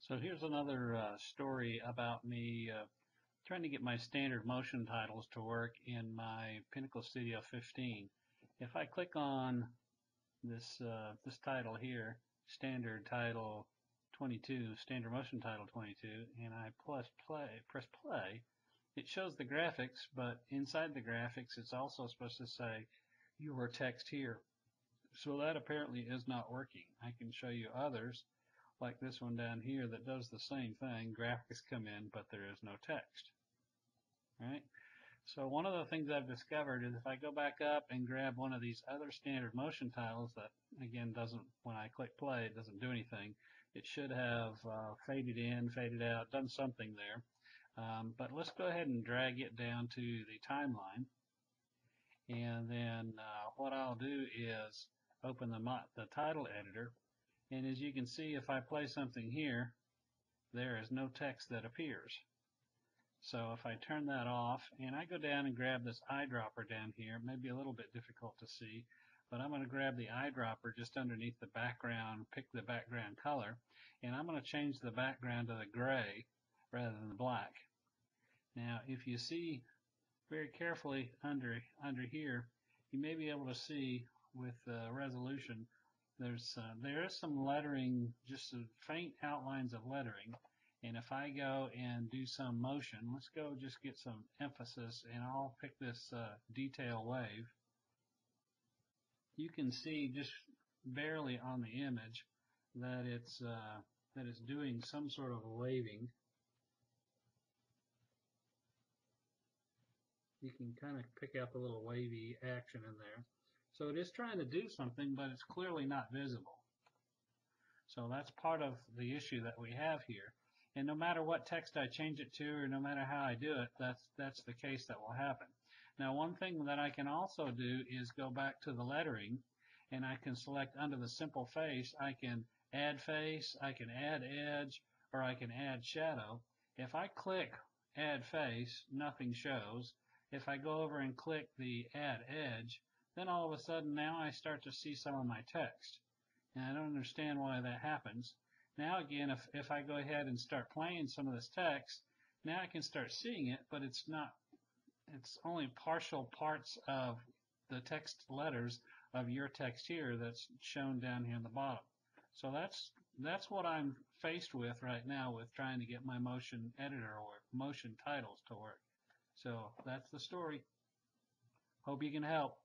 So here's another story about me trying to get my standard motion titles to work in my Pinnacle Studio 15. If I click on this title here, standard title 22, standard motion title 22, and I press play, it shows the graphics, but inside the graphics it's also supposed to say your text here. So that apparently is not working. I can show you others like this one down here that does the same thing. Graphics come in, but there is no text. All right. So one of the things I've discovered is if I go back up and grab one of these other standard motion titles that, again, doesn't, when I click play, it doesn't do anything. It should have faded in, faded out, done something there. But let's go ahead and drag it down to the timeline. And then what I'll do is open the title editor. And as you can see, if I play something here, there is no text that appears. So if I turn that off, and I go down and grab this eyedropper down here, it may be a little bit difficult to see, but I'm going to grab the eyedropper just underneath the background, pick the background color, and I'm going to change the background to the gray rather than the black. Now, if you see very carefully under here, you may be able to see with resolution there is some lettering, just faint outlines of lettering. And if I go and do some motion, let's go just get some emphasis, and I'll pick this detail wave. You can see just barely on the image that it's doing some sort of waving. You can kind of pick out the little wavy action in there. So it is trying to do something, but it's clearly not visible. So that's part of the issue that we have here. And no matter what text I change it to, or no matter how I do it, that's the case that will happen. Now, one thing that I can also do is go back to the lettering, and I can select under the simple face, I can add face, I can add edge, or I can add shadow. If I click add face, nothing shows. If I go over and click the add edge, then all of a sudden now I start to see some of my text. And I don't understand why that happens. Now again, if I go ahead and start playing some of this text, now I can start seeing it, but it's only partial parts of the text letters of your text here that's shown down here in the bottom. So that's what I'm faced with right now with trying to get my motion editor or motion titles to work. So that's the story. Hope you can help.